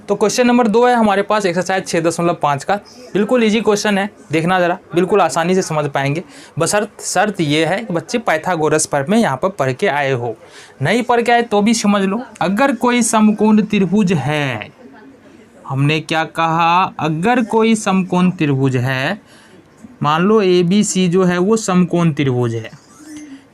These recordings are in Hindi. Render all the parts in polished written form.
तो क्वेश्चन नंबर 2 है हमारे पास एक्सरसाइज 6.5 का। बिल्कुल इजी क्वेश्चन है, देखना ज़रा, बिल्कुल आसानी से समझ पाएंगे। बशर्त शर्त ये है कि बच्चे पाइथागोरस पर में यहाँ पर पढ़ के आए हो, नहीं पढ़ के आए तो भी समझ लो। अगर कोई समकोण त्रिभुज है, हमने क्या कहा, अगर कोई समकोण त्रिभुज है, मान लो ABC जो है वो समकोण त्रिभुज है,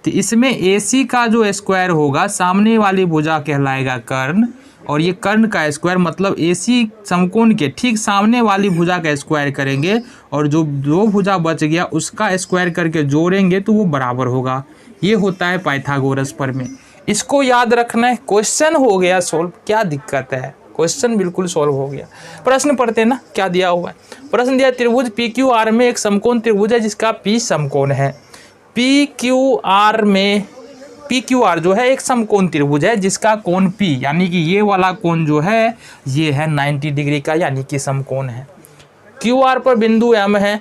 तो इसमें AC का जो स्क्वायर होगा सामने वाली भुजा कहलाएगा कर्ण, और ये कर्ण का स्क्वायर मतलब AC समकोण के ठीक सामने वाली भुजा का स्क्वायर करेंगे, और जो दो भुजा बच गया उसका स्क्वायर करके जोड़ेंगे तो वो बराबर होगा। ये होता है पाइथागोरस प्रमेय। इसको याद रखना है। क्वेश्चन हो गया सोल्व, क्या दिक्कत है, क्वेश्चन बिल्कुल सॉल्व हो गया। प्रश्न पढ़ते हैं ना, क्या दिया हुआ है। प्रश्न दिया त्रिभुज PQR में एक समकोण त्रिभुज है जिसका P समकोण है। PQR में PQR जो है एक समकोण त्रिभुज है जिसका कोण P, यानी कि ये वाला कोण जो है ये है 90 डिग्री का, यानी कि समकोण है। QR पर बिंदु M है,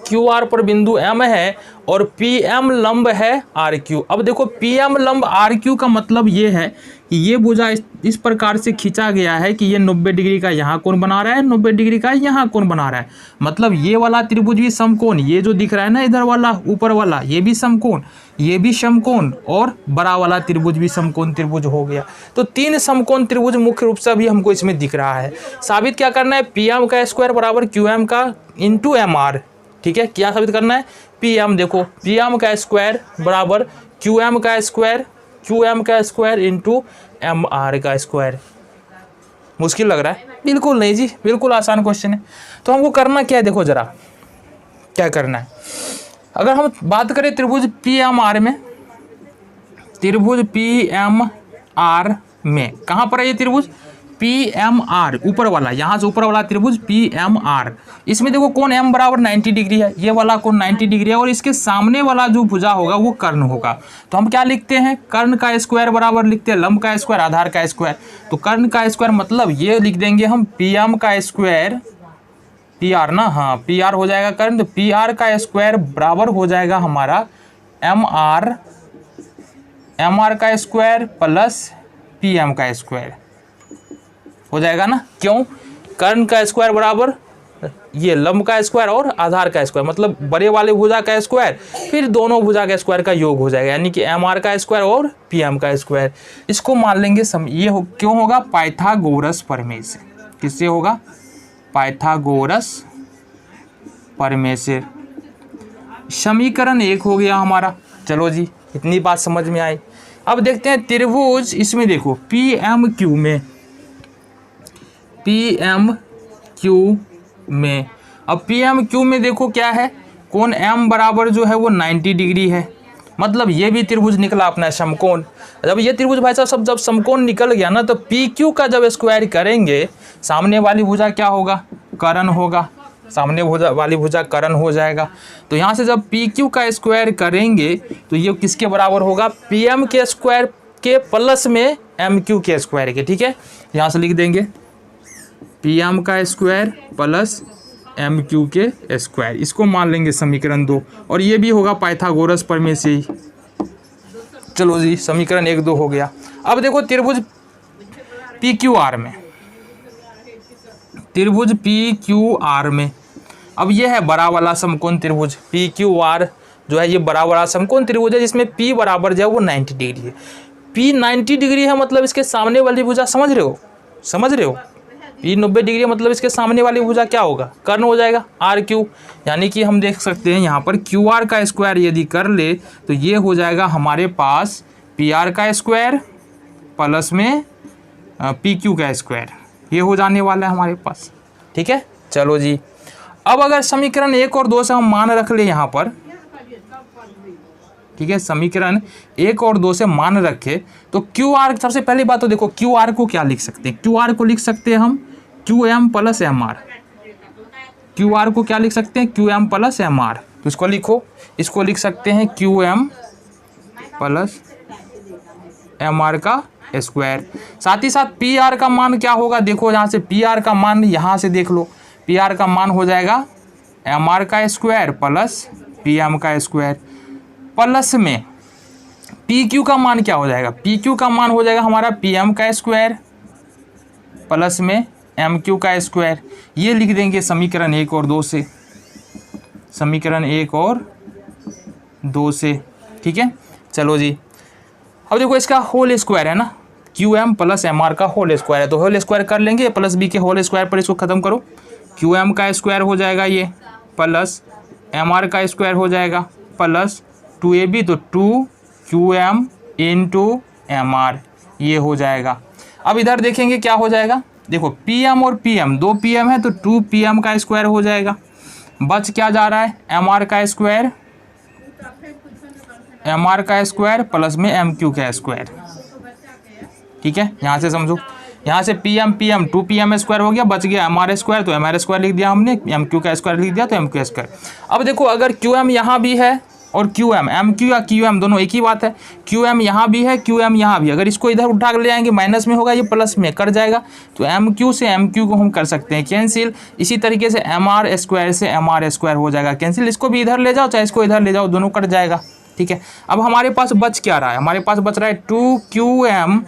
QR पर बिंदु M है और PM लंब है RQ। अब देखो PM लंब RQ का मतलब ये है कि ये भुजा इस प्रकार से खींचा गया है कि ये 90 डिग्री का यहाँ कोण बना रहा है, 90 डिग्री का यहाँ कोण बना रहा है। मतलब ये वाला त्रिभुज भी समकोण, ये जो दिख रहा है ना इधर वाला ऊपर वाला, ये भी समकोण, ये भी समकोण, और बड़ा वाला त्रिभुज भी समकोण त्रिभुज हो गया। तो 3 समकोण त्रिभुज मुख्य रूप से भी हमको इसमें दिख रहा है। साबित क्या करना है, PM का स्क्वायर बराबर QM का इंटू MR। ठीक है, क्या साबित करना है, PM देखो PM का स्क्वायर बराबर QM का स्क्वायर इंटू MR का स्क्वायर। मुश्किल लग रहा है? बिल्कुल नहीं जी, बिल्कुल आसान क्वेश्चन है। तो हमको करना क्या है, देखो जरा क्या करना है। अगर हम बात करें त्रिभुज PMR में, त्रिभुज PMR में कहाँ पर है ये त्रिभुज PMR, ऊपर वाला, यहाँ से ऊपर वाला त्रिभुज PMR। इसमें देखो कोण M बराबर 90 डिग्री है, ये वाला कोण 90 डिग्री है, और इसके सामने वाला जो भुजा होगा वो कर्ण होगा। तो हम क्या लिखते हैं, कर्ण का स्क्वायर बराबर लिखते हैं लंब का स्क्वायर आधार का स्क्वायर। तो कर्ण का स्क्वायर मतलब ये लिख देंगे हम PM का स्क्वायर, PR ना, हाँ PR हो जाएगा कर्ण, तो PR का स्क्वायर बराबर हो जाएगा हमारा MR का स्क्वायर प्लस PM का स्क्वायर हो जाएगा ना। क्यों, कर्ण का स्क्वायर बराबर ये लंब का स्क्वायर और आधार का स्क्वायर, मतलब बड़े वाले भुजा का स्क्वायर फिर दोनों भुजा का स्क्वायर का योग हो जाएगा, यानी कि MR का स्क्वायर और PM का स्क्वायर। इसको मान लेंगे ये क्यों होगा, पाइथागोरस प्रमेय से। किससे होगा, पाइथागोरस प्रमेय से। समीकरण 1 हो गया हमारा। चलो जी, इतनी बात समझ में आई। अब देखते हैं त्रिभुज, इसमें देखो PMQ में, अब PMQ में देखो क्या है, कोण M बराबर जो है वो 90 डिग्री है, मतलब ये भी त्रिभुज निकला अपना समकोण। जब ये त्रिभुज भाई साहब जब समकोण निकल गया ना, तो PQ का जब स्क्वायर करेंगे सामने वाली भुजा क्या होगा, कर्ण होगा, सामने वाली भुजा कर्ण हो जाएगा। तो यहाँ से जब PQ का स्क्वायर करेंगे तो ये किसके बराबर होगा, PM के स्क्वायर के प्लस में MQ के स्क्वायर के। ठीक है, यहाँ से लिख देंगे PM का स्क्वायर प्लस MQ के स्क्वायर, इसको मान लेंगे समीकरण 2, और ये भी होगा पाइथागोरस प्रमेय से ही। चलो जी, समीकरण 1, 2 हो गया। अब देखो त्रिभुज PQR में, त्रिभुज PQR में, अब ये है बड़ा वाला समकोण त्रिभुज PQR जो है, ये बड़ा वाला समकोण त्रिभुज है जिसमें P बराबर जो है वो 90 डिग्री है। P 90 डिग्री है मतलब इसके सामने वाली भुजा, समझ रहे हो P 90 डिग्री मतलब इसके सामने वाली भुजा क्या होगा, कर्ण हो जाएगा RQ। यानी कि हम देख सकते हैं यहाँ पर QR का स्क्वायर यदि कर ले तो ये हो जाएगा हमारे पास PR का स्क्वायर प्लस में PQ का स्क्वायर, ये हो जाने वाला है हमारे पास। ठीक है, चलो जी। अब अगर समीकरण 1 और 2 से हम मान रख ले यहाँ पर, ठीक है, समीकरण 1 और 2 से मान रखे तो QR, सबसे पहली बात तो देखो QR को क्या लिख सकते हैं, QR को लिख सकते हैं हम QM प्लस MR। QR को क्या लिख सकते हैं, QM प्लस MR। तो इसको लिखो, इसको लिख सकते हैं QM प्लस MR का स्क्वायर। साथ ही साथ PR का मान क्या होगा, देखो यहाँ से PR का मान, यहाँ से देख लो PR का मान हो जाएगा MR का स्क्वायर प्लस PM का स्क्वायर, प्लस में PQ का मान क्या हो जाएगा, PQ का मान हो जाएगा हमारा PM का स्क्वायर प्लस में एम क्यू का स्क्वायर, ये लिख देंगे समीकरण 1 और 2 से, समीकरण 1 और 2 से। ठीक है, चलो जी। अब देखो इसका होल स्क्वायर है ना, Q M plus M R का होल स्क्वायर है, तो होल स्क्वायर कर लेंगे, प्लस बी के होल स्क्वायर पर इसको ख़त्म करो, क्यू एम का स्क्वायर हो जाएगा ये, प्लस एम आर का स्क्वायर हो जाएगा, प्लस 2ab, तो 2 Q M into M R, ये हो जाएगा। अब इधर देखेंगे क्या हो जाएगा, देखो पी एम और पी एम, 2 पी एम है तो 2 पी एम का स्क्वायर हो जाएगा, बच क्या जा रहा है, एम आर का स्क्वायर, एम आर का स्क्वायर प्लस में एम क्यू का स्क्वायर। ठीक है, यहाँ से समझो, यहाँ से P M 2 P M square हो गया, बच गया एम आर स्क्वायर, तो एम आर स्क्वायर लिख दिया हमने, एम क्यू का स्क्वायर लिख दिया तो एम क्यू स्क्वायर। अब देखो अगर क्यू एम यहाँ भी है और क्यू एम, एम क्यू या क्यू एम दोनों एक ही बात है, क्यू एम यहाँ भी है, क्यू एम यहाँ भी, अगर इसको इधर उठा कर ले आएंगे माइनस में होगा, ये प्लस में कट जाएगा, तो एम क्यू से एम क्यू को हम कर सकते हैं कैंसिल। इसी तरीके से एम आर स्क्वायर से एम आर स्क्वायर हो जाएगा कैंसिल, इसको भी इधर ले जाओ चाहे इसको इधर ले जाओ, दोनों कट जाएगा। ठीक है, अब हमारे पास बच क्या रहा है, हमारे पास बच रहा है 2 Q M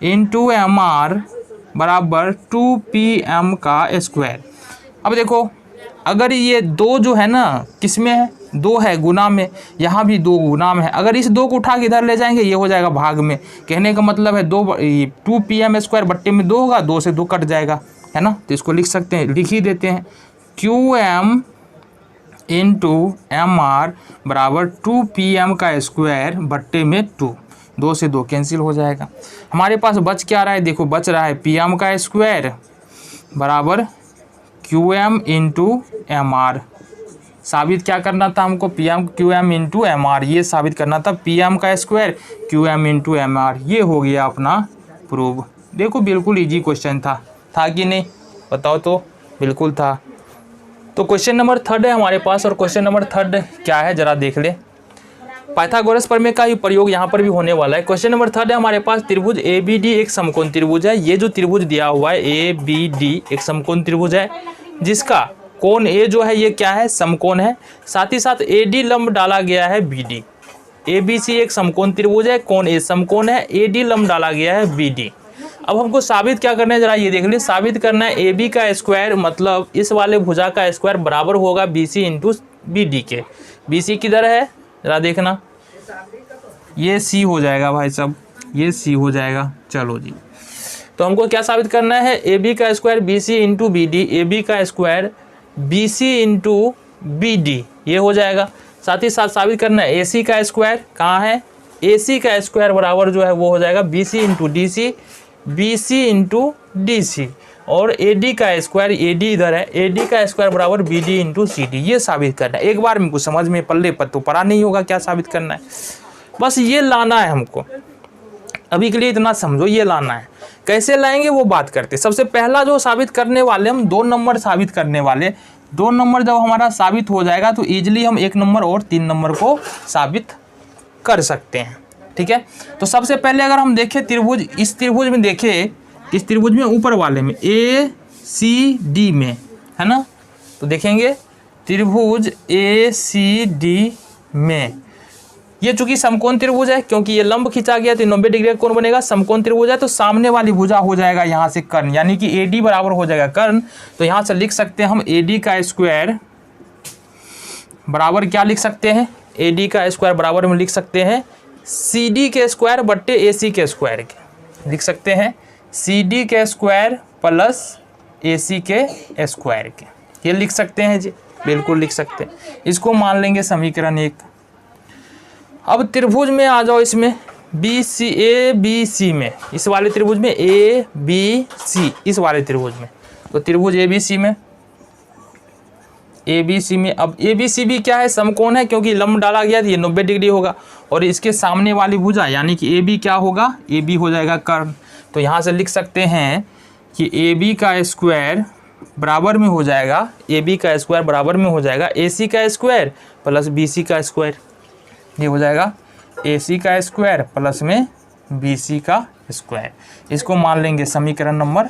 into M R बराबर 2 पी एम का स्क्वायर। अब देखो अगर ये 2 जो है ना किस में है, 2 है गुना में, यहाँ भी 2 गुना में है, अगर इस 2 को उठा के इधर ले जाएंगे ये हो जाएगा भाग में, कहने का मतलब है 2 पी एम स्क्वायर बट्टे में 2 होगा, 2 से 2 कट जाएगा, है ना, तो इसको लिख सकते हैं, लिख ही देते हैं, Q M into M R बराबर 2 पी एम का स्क्वायर बट्टे में 2, 2 से 2 कैंसिल हो जाएगा। हमारे पास बच क्या रहा है, देखो बच रहा है पी एम का स्क्वायर बराबर Q M into M R. साबित क्या करना था हमको, P M Q M into M R, ये साबित करना था, पी एम का square Q M into M R, ये हो गया अपना प्रूव। देखो बिल्कुल इजी क्वेश्चन था कि नहीं, बताओ तो, बिल्कुल था। तो क्वेश्चन नंबर 3 है हमारे पास, और क्वेश्चन नंबर 3 क्या है जरा देख ले, पाइथागोरस प्रमेय का ही प्रयोग यहाँ पर भी होने वाला है। क्वेश्चन नंबर 3 है हमारे पास, त्रिभुज ए बी डी एक समकोण त्रिभुज है, ये जो त्रिभुज दिया हुआ है ए बी डी एक समकोण त्रिभुज है, जिसका कोण ए जो है ये क्या है, समकोण है, साथ ही साथ ए डी लंब डाला गया है B D. A B C एक समकोण त्रिभुज है, कोण ए समकोण है, ए डी लंब डाला गया है बी डी। अब हमको साबित क्या करना है, जरा ये देख ले, साबित करना है ए बी का स्क्वायर मतलब इस वाले भुजा का स्क्वायर बराबर होगा B C into B D के। बी सी किधर है जरा देखना, ये सी हो जाएगा भाई साहब, ये सी हो जाएगा। चलो जी, तो हमको क्या साबित करना है, ए बी का square B C into B D, A B का square B C into B D, ये हो जाएगा। साथ ही साथ साबित करना है ए सी का स्क्वायर कहाँ है, ए सी का स्क्वायर बराबर जो है वो हो जाएगा B C into D C, B C into D C, और ए डी का स्क्वायर, ए डी इधर है, ए डी का स्क्वायर बराबर B D into C D, ये साबित करना है। एक बार में कुछ समझ में पल्ले पर तो पड़ा नहीं होगा क्या साबित करना है, बस ये लाना है हमको, अभी के लिए इतना समझो, ये लाना है। कैसे लाएंगे वो बात करते। सबसे पहला जो साबित करने वाले हम 2 नंबर साबित करने वाले, 2 नंबर जब हमारा साबित हो जाएगा तो ईजिली हम 1 नंबर और 3 नंबर को साबित कर सकते हैं। ठीक है, तो सबसे पहले अगर हम देखें त्रिभुज, इस त्रिभुज में देखें, इस त्रिभुज में ऊपर वाले में ए सी डी में, है ना, तो देखेंगे त्रिभुज ए सी डी में ये चूंकि समकोण त्रिभुज है, क्योंकि ये लंब खींचा गया तो 90 डिग्री का कोण बनेगा, समकोण त्रिभुज है तो सामने वाली भुजा हो जाएगा यहाँ से कर्ण, यानी कि ए डी बराबर हो जाएगा कर्ण। तो यहाँ से लिख सकते हैं हम ए डी का स्क्वायर बराबर क्या लिख सकते हैं, ए डी का स्क्वायर बराबर में लिख सकते हैं सी डी के स्क्वायर बट्टे ए सी के स्क्वायर के, लिख सकते हैं सी डी के स्क्वायर प्लस ए सी के स्क्वायर के, ये लिख सकते हैं जी, बिल्कुल लिख सकते हैं। इसको मान लेंगे समीकरण 1। अब त्रिभुज में आ जाओ, इसमें बी सी, ए बी सी में, इस वाले त्रिभुज में ए बी सी, इस वाले त्रिभुज में, तो त्रिभुज ए बी सी में, ए बी सी में, अब ए बी सी भी क्या है, समकोण है, क्योंकि लंब डाला गया तो ये 90 डिग्री होगा, और इसके सामने वाली भुजा यानी कि ए बी क्या होगा, ए बी हो जाएगा कर्ण। तो यहाँ से लिख सकते हैं कि ए बी का स्क्वायर बराबर में हो जाएगा, ए बी का स्क्वायर बराबर में हो जाएगा ए सी का स्क्वायर प्लस बी सी का स्क्वायर, ये हो जाएगा ए सी का स्क्वायर प्लस में बी सी का स्क्वायर। इसको मान लेंगे समीकरण नंबर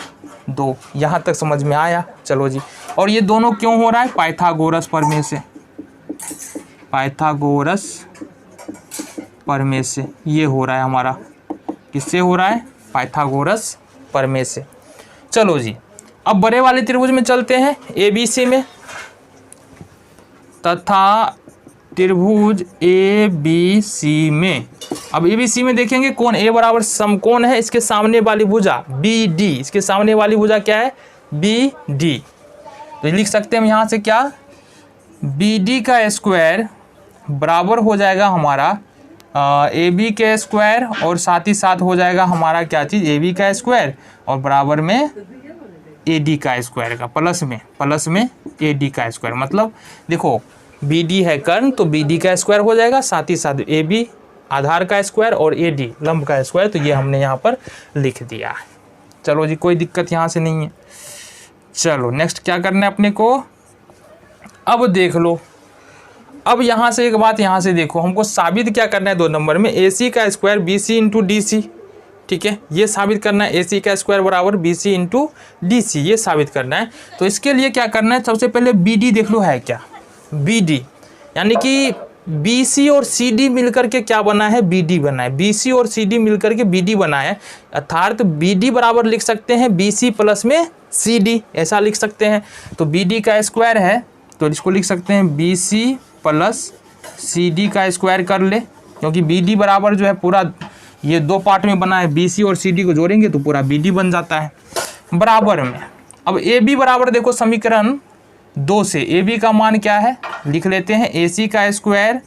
2। यहाँ तक समझ में आया, चलो जी। और ये दोनों क्यों हो रहा है, पाइथागोरस प्रमेय से, पाइथागोरस प्रमेय से ये हो रहा है हमारा, किससे हो रहा है, पाइथागोरस प्रमेय से। चलो जी, अब बड़े वाले त्रिभुज में चलते हैं, ABC में, तथा त्रिभुज ABC में। अब ABC में देखेंगे कोण A बराबर समकोण है, इसके सामने वाली भुजा BD, इसके सामने वाली भुजा क्या है BD। तो लिख सकते हैं हम यहाँ से क्या, BD का स्क्वायर बराबर हो जाएगा हमारा AB के स्क्वायर, और साथ ही साथ हो जाएगा हमारा क्या चीज़ AB का स्क्वायर, और बराबर में AD का स्क्वायर का, प्लस में AD का स्क्वायर। मतलब देखो BD है कर्ण, तो BD का स्क्वायर हो जाएगा, साथ ही साथ AB आधार का स्क्वायर और AD लंब का स्क्वायर। तो ये हमने यहाँ पर लिख दिया है। चलो जी, कोई दिक्कत यहाँ से नहीं है। चलो नेक्स्ट क्या करना है अपने को, अब देख लो। अब यहाँ से एक बात यहाँ से देखो, हमको साबित क्या करना है 2 नंबर में, AC का स्क्वायर BC इंटू DC। ठीक है, ये साबित करना है AC का स्क्वायर बराबर BC इंटू DC, ये साबित करना है। तो इसके लिए क्या करना है, सबसे पहले BD देख लो है क्या, BD यानी कि BC और CD मिलकर के क्या बना है, BD बना है। BC और CD मिलकर के BD बना है, अर्थात BD बराबर लिख सकते हैं BC प्लस में CD, ऐसा लिख सकते हैं। तो BD का स्क्वायर है, तो इसको लिख सकते हैं BC प्लस CD का स्क्वायर कर ले, क्योंकि BD बराबर जो है पूरा ये 2 पार्ट में बना है, BC और CD को जोड़ेंगे तो पूरा BD बन जाता है। बराबर में अब AB बराबर देखो समीकरण 2 से AB का मान क्या है, लिख लेते हैं AC का स्क्वायर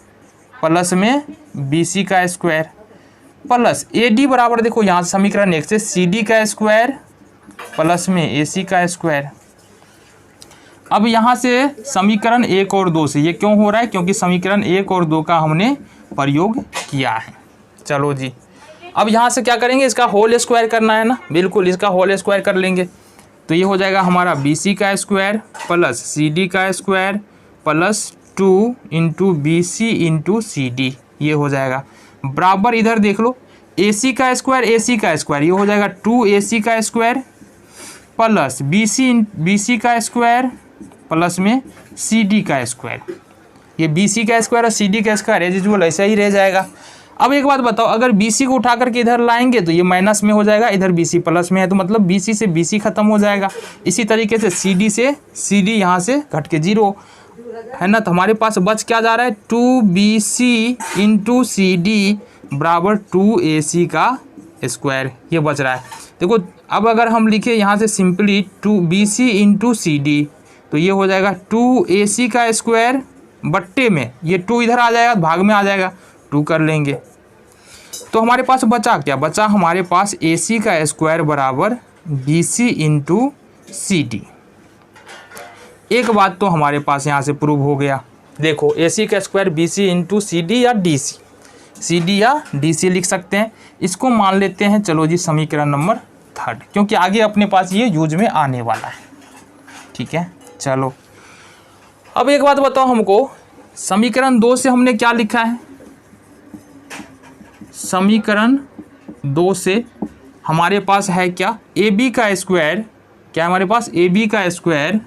प्लस में BC का स्क्वायर, प्लस AD बराबर देखो यहाँ समीकरण 1 से CD का स्क्वायर प्लस में AC का स्क्वायर। अब यहाँ से समीकरण 1 और 2 से ये क्यों हो रहा है, क्योंकि समीकरण 1 और 2 का हमने प्रयोग किया है। चलो जी, अब यहाँ से क्या करेंगे, इसका होल स्क्वायर करना है ना, बिल्कुल इसका होल स्क्वायर कर लेंगे। तो ये हो जाएगा हमारा BC का स्क्वायर प्लस CD का square plus 2 into BC into CD, ये हो जाएगा। बराबर इधर देख लो AC का स्क्वायर ये हो जाएगा 2AC का स्क्वायर प्लस BC का स्क्वायर प्लस में CD का स्क्वायर। ये BC का स्क्वायर और CD का स्क्वायर एज यूजुअल ऐसा ही रह जाएगा। अब एक बात बताओ, अगर BC को उठा करके इधर लाएंगे तो ये माइनस में हो जाएगा, इधर BC प्लस में है, तो मतलब BC से BC खत्म हो जाएगा। इसी तरीके से CD से CD यहाँ से घट के 0 है ना, तो हमारे पास बच क्या जा रहा है 2BC इंटू CD बराबर 2AC का स्क्वायर, ये बच रहा है। देखो अब अगर हम लिखे यहाँ से सिंपली 2BC इंटू CD, तो ये हो जाएगा 2AC का स्क्वायर बट्टे में ये 2 इधर आ जाएगा, भाग में आ जाएगा, 2 कर लेंगे। तो हमारे पास बचा क्या, बचा हमारे पास AC का स्क्वायर बराबर BC इंटू CD। एक बात तो हमारे पास यहाँ से प्रूव हो गया, देखो AC का स्क्वायर BC इंटू CD या DC, CD या DC लिख सकते हैं। इसको मान लेते हैं चलो जी समीकरण नंबर 3, क्योंकि आगे अपने पास ये यूज में आने वाला है। ठीक है, चलो अब एक बात बताओ हमको, समीकरण 2 से हमने क्या लिखा है, समीकरण 2 से हमारे पास है क्या AB का स्क्वायर, क्या हमारे पास AB का स्क्वायर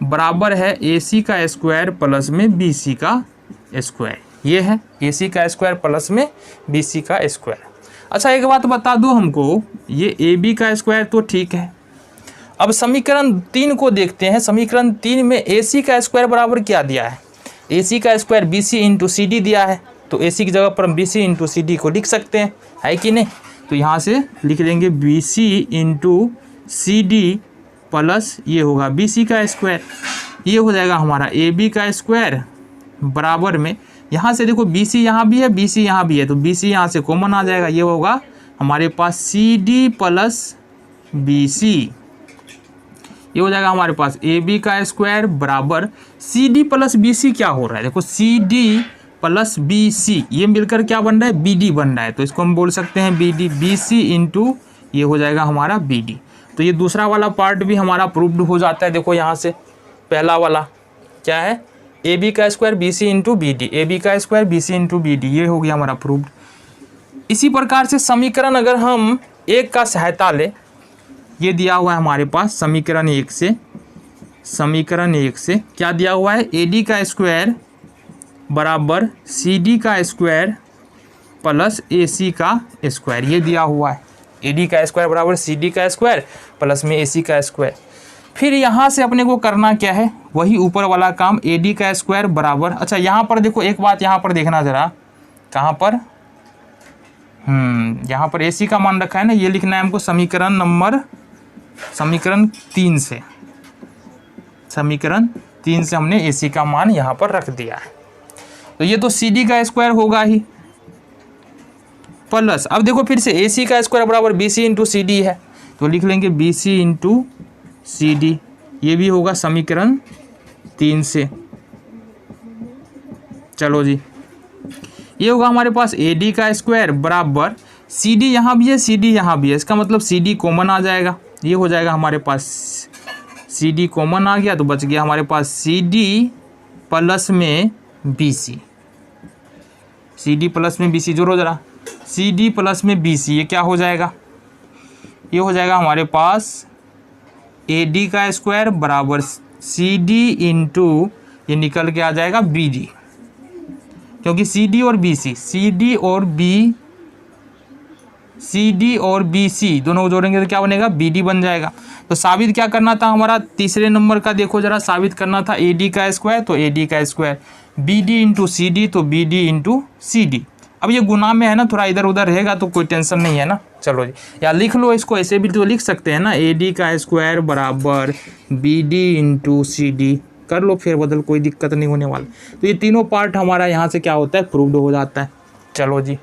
बराबर है AC का स्क्वायर प्लस में BC का स्क्वायर, ये है AC का स्क्वायर प्लस में BC का स्क्वायर। अच्छा एक बात बता दो हमको, ये AB का स्क्वायर तो ठीक है। अब समीकरण 3 को देखते हैं, समीकरण 3 में AC का स्क्वायर बराबर क्या दिया है, AC का स्क्वायर BC इंटू CD दिया है, तो AC की जगह पर हम BC इंटू CD को लिख सकते हैं, है कि नहीं। तो यहाँ से लिख लेंगे BC इंटू CD प्लस ये होगा BC का स्क्वायर, ये हो जाएगा हमारा AB का स्क्वायर बराबर में, यहाँ से देखो BC यहाँ भी है BC यहाँ भी है, तो BC यहाँ से कॉमन आ जाएगा, ये होगा हमारे पास CD प्लस BC, ये हो जाएगा हमारे पास AB का स्क्वायर बराबर CD प्लस BC क्या हो रहा है, देखो CD प्लस BC ये मिलकर क्या बन रहा है BD बन रहा है, तो इसको हम बोल सकते हैं BD, BC इंटू ये हो जाएगा हमारा BD। तो ये दूसरा वाला पार्ट भी हमारा प्रूव्ड हो जाता है। देखो यहाँ से पहला वाला क्या है AB का square BC into BD, AB का स्क्वायर BC इंटू BD, ये हो गया हमारा प्रूव्ड। इसी प्रकार से समीकरण अगर हम 1 का सहायता ले, ये दिया हुआ है हमारे पास समीकरण 1 से, समीकरण 1 से क्या दिया हुआ है AD का स्क्वायर बराबर CD का स्क्वायर प्लस AC का स्क्वायर, ये दिया हुआ है। AD का स्क्वायर बराबर CD का स्क्वायर प्लस में AC का स्क्वायर। फिर यहाँ से अपने को करना क्या है, वही ऊपर वाला काम, AD का स्क्वायर बराबर, अच्छा यहाँ पर देखो एक बात यहाँ पर देखना ज़रा, कहाँ पर, यहाँ पर AC का मान रखा है ना, ये लिखना है हमको समीकरण 3 से, समीकरण 3 से हमने AC का मान यहाँ पर रख दिया है। तो ये तो CD का स्क्वायर होगा ही, प्लस अब देखो फिर से AC का स्क्वायर बराबर BC इंटू CD है, तो लिख लेंगे BC इंटू CD, ये भी होगा समीकरण 3 से। चलो जी, ये होगा हमारे पास AD का स्क्वायर बराबर CD यहाँ भी है, CD यहाँ भी है, इसका मतलब CD कॉमन आ जाएगा, ये हो जाएगा हमारे पास, CD कॉमन आ गया तो बच गया हमारे पास CD प्लस में BC, CD प्लस में BC जोड़ो ज़रा, CD प्लस में BC, ये क्या हो जाएगा, ये हो जाएगा हमारे पास AD का स्क्वायर बराबर CD इंटू, ये निकल के आ जाएगा BD, क्योंकि CD और BC दोनों को जोड़ेंगे तो क्या बनेगा, BD बन जाएगा। तो साबित क्या करना था हमारा, तीसरे नंबर का देखो जरा, साबित करना था AD का स्क्वायर, तो AD का स्क्वायर, BD इंटू CD तो BD इंटू CD। अब ये गुना में है ना, थोड़ा इधर उधर रहेगा तो कोई टेंशन नहीं है ना। चलो जी, या लिख लो इसको, ऐसे भी तो लिख सकते हैं ना, AD का स्क्वायर बराबर BD इंटू CD, कर लो फेर बदल, कोई दिक्कत नहीं होने वाला। तो ये तीनों पार्ट हमारा यहाँ से क्या होता है, प्रूव्ड हो जाता है। चलो जी।